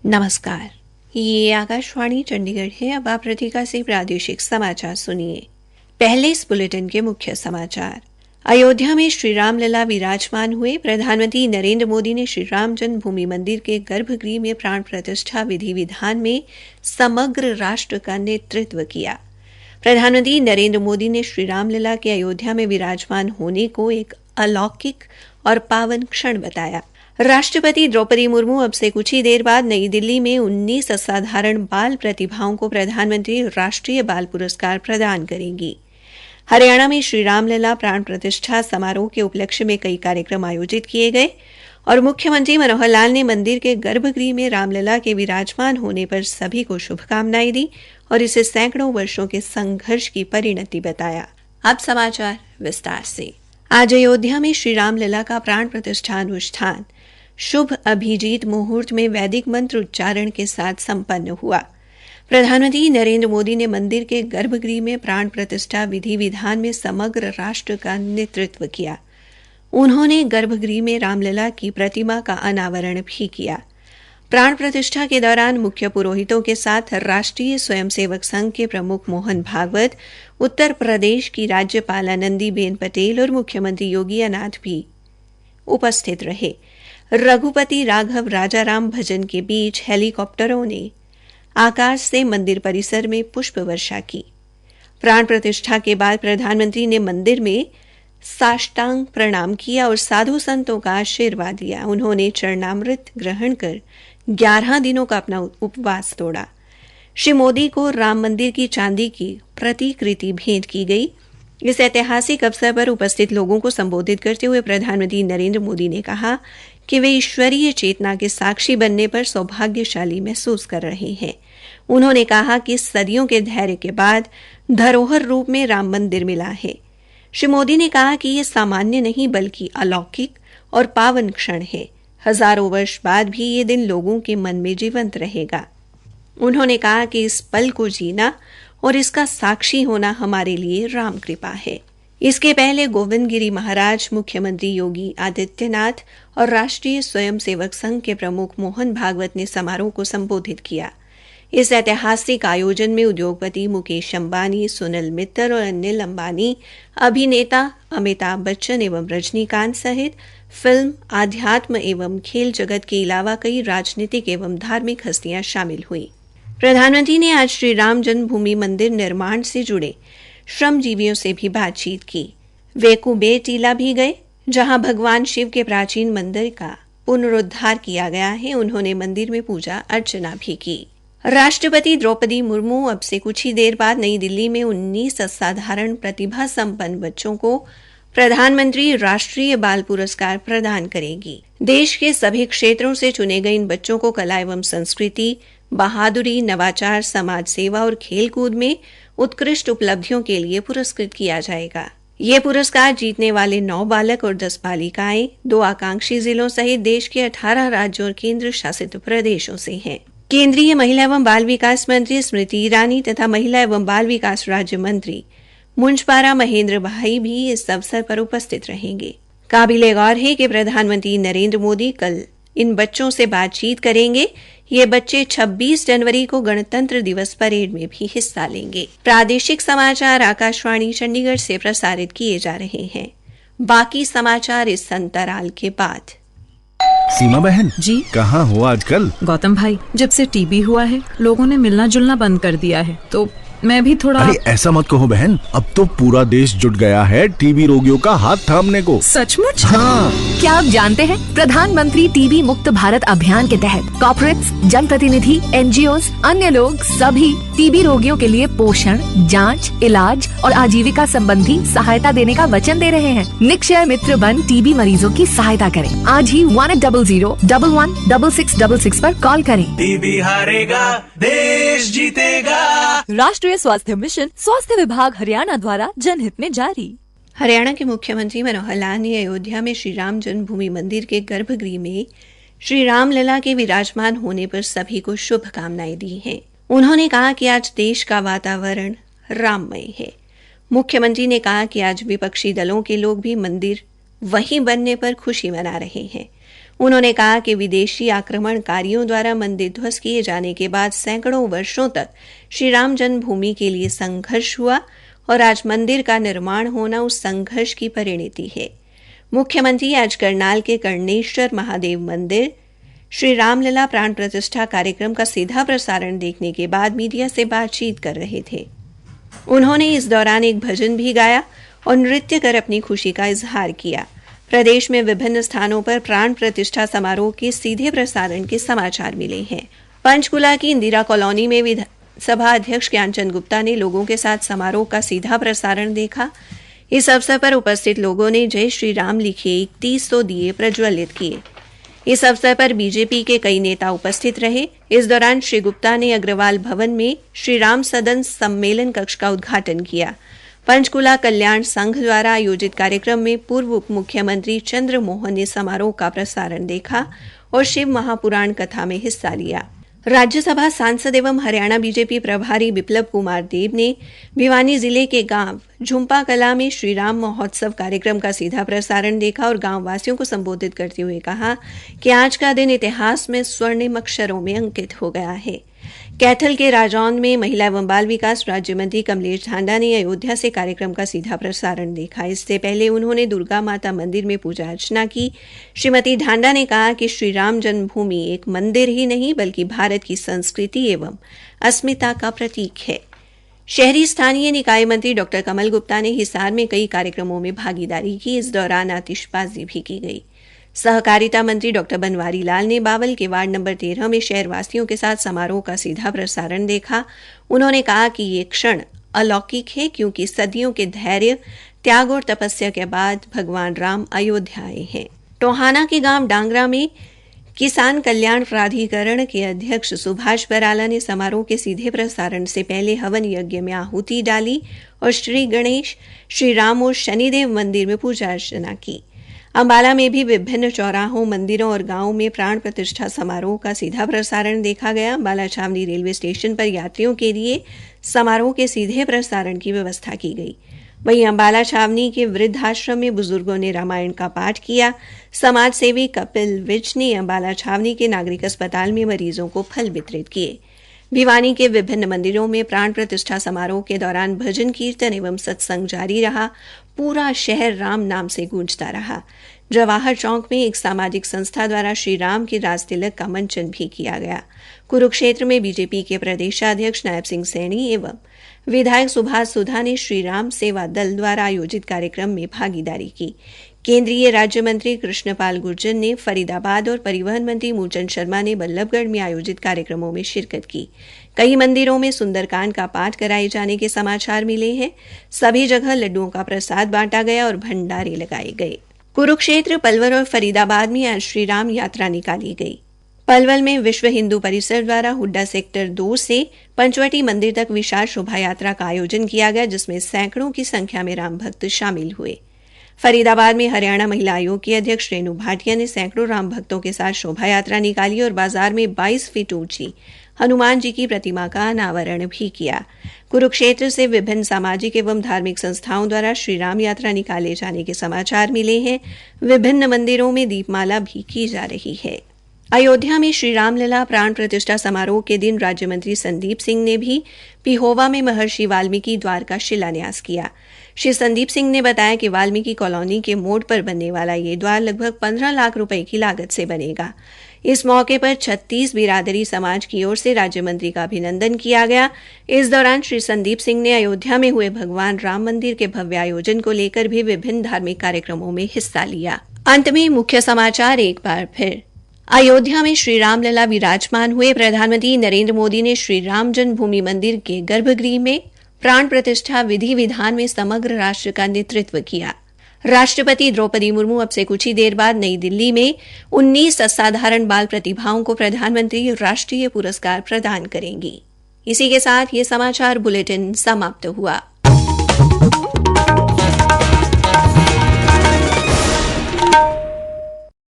नमस्कार, ये आकाशवाणी चंडीगढ़ है। अब आप रतिका से प्रादेशिक समाचार सुनिए। पहले इस बुलेटिन के मुख्य समाचार। अयोध्या में श्री राम लला विराजमान हुए। प्रधानमंत्री नरेंद्र मोदी ने श्री राम जन्मभूमि मंदिर के गर्भगृह में प्राण प्रतिष्ठा विधि विधान में समग्र राष्ट्र का नेतृत्व किया। प्रधानमंत्री नरेंद्र मोदी ने श्री राम लला के अयोध्या में विराजमान होने को एक अलौकिक और पावन क्षण बताया। राष्ट्रपति द्रौपदी मुर्मू अब से कुछ ही देर बाद नई दिल्ली में 19 असाधारण बाल प्रतिभाओं को प्रधानमंत्री राष्ट्रीय बाल पुरस्कार प्रदान करेंगी। हरियाणा में श्री रामलला प्राण प्रतिष्ठा समारोह के उपलक्ष्य में कई कार्यक्रम आयोजित किए गए और मुख्यमंत्री मनोहर लाल ने मंदिर के गर्भगृह में रामलला के विराजमान होने पर सभी को शुभकामनाएं दी और इसे सैकड़ों वर्षों के संघर्ष की परिणति बताया। अब समाचार विस्तार से। आज अयोध्या में श्री रामलला का प्राण प्रतिष्ठा अनुष्ठान शुभ अभिजीत मुहूर्त में वैदिक मंत्र उच्चारण के साथ संपन्न हुआ। प्रधानमंत्री नरेंद्र मोदी ने मंदिर के गर्भगृह में प्राण प्रतिष्ठा विधि विधान में समग्र राष्ट्र का नेतृत्व किया। उन्होंने गर्भगृह में रामलला की प्रतिमा का अनावरण भी किया। प्राण प्रतिष्ठा के दौरान मुख्य पुरोहितों के साथ राष्ट्रीय स्वयंसेवक संघ के प्रमुख मोहन भागवत, उत्तर प्रदेश की राज्यपाल आनंदीबेन पटेल और मुख्यमंत्री योगी आदित्यनाथ भी उपस्थित रहे। रघुपति राघव राजाराम भजन के बीच हेलीकॉप्टरों ने आकाश से मंदिर परिसर में पुष्प वर्षा की। प्राण प्रतिष्ठा के बाद प्रधानमंत्री ने मंदिर में साष्टांग प्रणाम किया और साधु संतों का आशीर्वाद लिया। उन्होंने चरणामृत ग्रहण कर 11 दिनों का अपना उपवास तोड़ा। श्री मोदी को राम मंदिर की चांदी की प्रतिकृति भेंट की गई। इस ऐतिहासिक अवसर पर उपस्थित लोगों को संबोधित करते हुए प्रधानमंत्री नरेंद्र मोदी ने कहा कि वे ईश्वरीय चेतना के साक्षी बनने पर सौभाग्यशाली महसूस कर रहे हैं। उन्होंने कहा कि सदियों के धैर्य के बाद धरोहर रूप में राम मंदिर मिला है। श्री मोदी ने कहा कि यह सामान्य नहीं बल्कि अलौकिक और पावन क्षण है। हजारों वर्ष बाद भी ये दिन लोगों के मन में जीवंत रहेगा। उन्होंने कहा कि इस पल को जीना और इसका साक्षी होना हमारे लिए राम कृपा है। इसके पहले गोविंद गिरी महाराज, मुख्यमंत्री योगी आदित्यनाथ और राष्ट्रीय स्वयंसेवक संघ के प्रमुख मोहन भागवत ने समारोह को संबोधित किया। इस ऐतिहासिक आयोजन में उद्योगपति मुकेश अंबानी, सुनील मित्तल और अनिल अंबानी, अभिनेता अमिताभ बच्चन एवं रजनीकांत सहित फिल्म, आध्यात्म एवं खेल जगत के अलावा कई राजनीतिक एवं धार्मिक हस्तियां शामिल हुई। प्रधानमंत्री ने आज श्री राम जन्मभूमि मंदिर निर्माण से जुड़े श्रमजीवियों से भी बातचीत की। वे कुबेर टीला भी गए, जहां भगवान शिव के प्राचीन मंदिर का पुनरुद्धार किया गया है। उन्होंने मंदिर में पूजा अर्चना भी की। राष्ट्रपति द्रौपदी मुर्मू अब से कुछ ही देर बाद नई दिल्ली में 19 असाधारण प्रतिभा संपन्न बच्चों को प्रधानमंत्री राष्ट्रीय बाल पुरस्कार प्रदान करेगी। देश के सभी क्षेत्रों से चुने गए इन बच्चों को कला एवं संस्कृति, बहादुरी, नवाचार, समाज सेवा और खेलकूद में उत्कृष्ट उपलब्धियों के लिए पुरस्कृत किया जाएगा। ये पुरस्कार जीतने वाले 9 बालक और 10 बालिकाएं 2 आकांक्षी जिलों सहित देश के 18 राज्यों और केंद्र शासित प्रदेशों से हैं। केंद्रीय महिला एवं बाल विकास मंत्री स्मृति ईरानी तथा महिला एवं बाल विकास राज्य मंत्री मुंजपारा महेंद्र भाई भी इस अवसर पर उपस्थित रहेंगे। काबिले गौर है कि प्रधानमंत्री नरेंद्र मोदी कल इन बच्चों से बातचीत करेंगे। ये बच्चे 26 जनवरी को गणतंत्र दिवस परेड में भी हिस्सा लेंगे। प्रादेशिक समाचार आकाशवाणी चंडीगढ़ से प्रसारित किए जा रहे हैं। बाकी समाचार इस अंतराल के बाद। सीमा बहन जी, कहाँ हो आजकल? गौतम भाई, जब से टीबी हुआ है लोगों ने मिलना जुलना बंद कर दिया है, तो मैं भी थोड़ा। अरे ऐसा मत कहो बहन, अब तो पूरा देश जुट गया है टीबी रोगियों का हाथ थामने को। सचमुच? हाँ। क्या आप जानते हैं प्रधानमंत्री टीबी मुक्त भारत अभियान के तहत कॉर्पोरेट्स, जनप्रतिनिधि, एनजीओज, अन्य लोग सभी टीबी रोगियों के लिए पोषण, जांच, इलाज और आजीविका संबंधी सहायता देने का वचन दे रहे हैं। निक्षय मित्र बन टीबी मरीजों की सहायता करें। आज ही 1800-11-6666 पर कॉल करें। टीबी हारेगा, देश जीतेगा। राष्ट्रीय स्वास्थ्य मिशन, स्वास्थ्य विभाग हरियाणा द्वारा जनहित में जारी। हरियाणा के मुख्यमंत्री मनोहर लाल ने अयोध्या में श्री राम जन्मभूमि मंदिर के गर्भगृह में श्री राम लला के विराजमान होने पर सभी को शुभकामनाएं दी हैं। उन्होंने कहा कि आज देश का वातावरण राममय है। मुख्यमंत्री ने कहा कि आज विपक्षी दलों के लोग भी मंदिर वहीं बनने पर खुशी मना रहे हैं। उन्होंने कहा कि विदेशी आक्रमणकारियों द्वारा मंदिर ध्वस्त किए जाने के बाद सैकड़ों वर्षों तक श्री राम जन्मभूमि के लिए संघर्ष हुआ और आज मंदिर का निर्माण होना उस संघर्ष की परिणति है। मुख्यमंत्री आज करनाल के कर्णेश्वर महादेव मंदिर श्री रामलला प्राण प्रतिष्ठा कार्यक्रम का सीधा प्रसारण देखने के बाद मीडिया से बातचीत कर रहे थे। उन्होंने इस दौरान एक भजन भी गाया और नृत्य कर अपनी खुशी का इजहार किया। प्रदेश में विभिन्न स्थानों पर प्राण प्रतिष्ठा समारोह के सीधे प्रसारण के समाचार मिले हैं। पंचकुला की इंदिरा कॉलोनी में विधानसभा अध्यक्ष ज्ञानचंद गुप्ता ने लोगों के साथ समारोह का सीधा प्रसारण देखा। इस अवसर पर उपस्थित लोगों ने जय श्री राम लिखे 3100 दिए प्रज्वलित किए। इस अवसर पर बीजेपी के कई नेता उपस्थित रहे। इस दौरान श्री गुप्ता ने अग्रवाल भवन में श्री राम सदन सम्मेलन कक्ष का उद्घाटन किया। पंचकुला कल्याण संघ द्वारा आयोजित कार्यक्रम में पूर्व उप मुख्यमंत्री चंद्र मोहन ने समारोह का प्रसारण देखा और शिव महापुराण कथा में हिस्सा लिया। राज्यसभा सांसद एवं हरियाणा बीजेपी प्रभारी बिप्लब कुमार देव ने भिवानी जिले के गांव झुम्पा कला में श्री राम महोत्सव कार्यक्रम का सीधा प्रसारण देखा और गांव वासियों को संबोधित करते हुए कहा कि आज का दिन इतिहास में स्वर्णिम अक्षरों में अंकित हो गया है। कैथल के राजौंद में महिला एवं बाल विकास राज्य मंत्री कमलेश ढांडा ने अयोध्या से कार्यक्रम का सीधा प्रसारण देखा। इससे पहले उन्होंने दुर्गा माता मंदिर में पूजा अर्चना की। श्रीमती ढांडा ने कहा कि श्री राम जन्मभूमि एक मंदिर ही नहीं बल्कि भारत की संस्कृति एवं अस्मिता का प्रतीक है। शहरी स्थानीय निकाय मंत्री डॉक्टर कमल गुप्ता ने हिसार में कई कार्यक्रमों में भागीदारी की। इस दौरान आतिशबाजी भी की गई। सहकारिता मंत्री डॉक्टर बनवारी लाल ने बावल के वार्ड नंबर 13 में शहरवासियों के साथ समारोह का सीधा प्रसारण देखा। उन्होंने कहा कि ये क्षण अलौकिक है क्योंकि सदियों के धैर्य, त्याग और तपस्या के बाद भगवान राम अयोध्या आए हैं। टोहाना के गांव डांगरा में किसान कल्याण प्राधिकरण के अध्यक्ष सुभाष बराला ने समारोह के सीधे प्रसारण से पहले हवन यज्ञ में आहुति डाली और श्री गणेश, श्री राम और शनिदेव मंदिर में पूजा अर्चना की। अंबाला में भी विभिन्न चौराहों, मंदिरों और गांवों में प्राण प्रतिष्ठा समारोह का सीधा प्रसारण देखा गया। अंबाला छावनी रेलवे स्टेशन पर यात्रियों के लिए समारोह के सीधे प्रसारण की व्यवस्था की गई। वहीं अंबाला छावनी के वृद्धाश्रम में बुजुर्गों ने रामायण का पाठ किया। समाज सेवी कपिल विज ने अंबाला छावनी के नागरिक अस्पताल में मरीजों को फल वितरित किए। भिवानी के विभिन्न मंदिरों में प्राण प्रतिष्ठा समारोह के दौरान भजन कीर्तन एवं सत्संग जारी रहा। पूरा शहर राम नाम से गूंजता रहा। जवाहर चौक में एक सामाजिक संस्था द्वारा श्री राम के राज तिलक का मंचन भी किया गया। कुरुक्षेत्र में बीजेपी के प्रदेशाध्यक्ष नायब सिंह सैनी एवं विधायक सुभाष सुधा ने श्री राम सेवा दल द्वारा आयोजित कार्यक्रम में भागीदारी की। केंद्रीय राज्य मंत्री कृष्णपाल गुर्जर ने फरीदाबाद और परिवहन मंत्री मूलचंद शर्मा ने बल्लभगढ़ में आयोजित कार्यक्रमों में शिरकत की। कई मंदिरों में सुंदरकांड का पाठ कराए जाने के समाचार मिले हैं। सभी जगह लड्डुओं का प्रसाद बांटा गया और भंडारे लगाए गए। कुरुक्षेत्र, पलवल और फरीदाबाद में आज श्री राम यात्रा निकाली गई। पलवल में विश्व हिंदू परिषद द्वारा हुड्डा सेक्टर 2 से पंचवटी मंदिर तक विशाल शोभा यात्रा का आयोजन किया गया, जिसमें सैकड़ों की संख्या में राम भक्त शामिल हुए। फरीदाबाद में हरियाणा महिला आयोग की अध्यक्ष रेणु भाटिया ने सैकड़ों राम भक्तों के साथ शोभा यात्रा निकाली और बाजार में 22 फीट ऊंची हनुमान जी की प्रतिमा का अनावरण भी किया। कुरुक्षेत्र से विभिन्न सामाजिक एवं धार्मिक संस्थाओं द्वारा श्री राम यात्रा निकाले जाने के समाचार मिले हैं। विभिन्न मंदिरों में दीपमाला भी की जा रही है। अयोध्या में श्री रामलला प्राण प्रतिष्ठा समारोह के दिन राज्य मंत्री संदीप सिंह ने भी पिहोवा में महर्षि वाल्मीकि द्वार का शिलान्यास किया। श्री संदीप सिंह ने बताया कि वाल्मीकि कॉलोनी के मोड़ पर बनने वाला ये द्वार लगभग 15 लाख रुपए की लागत से बनेगा। इस मौके पर 36 बिरादरी समाज की ओर से राज्य मंत्री का अभिनंदन किया गया। इस दौरान श्री संदीप सिंह ने अयोध्या में हुए भगवान राम मंदिर के भव्य आयोजन को लेकर भी विभिन्न धार्मिक कार्यक्रमों में हिस्सा लिया। अंत में मुख्य समाचार एक बार फिर। अयोध्या में श्री रामलला विराजमान हुए। प्रधानमंत्री नरेंद्र मोदी ने श्री राम जन्मभूमि मंदिर के गर्भगृह में प्राण प्रतिष्ठा विधि विधान में समग्र राष्ट्र का नेतृत्व किया। राष्ट्रपति द्रौपदी मुर्मू अब से कुछ ही देर बाद नई दिल्ली में 19 असाधारण बाल प्रतिभाओं को प्रधानमंत्री राष्ट्रीय पुरस्कार प्रदान करेंगी। इसी के साथ ये समाचार बुलेटिन समाप्त हुआ।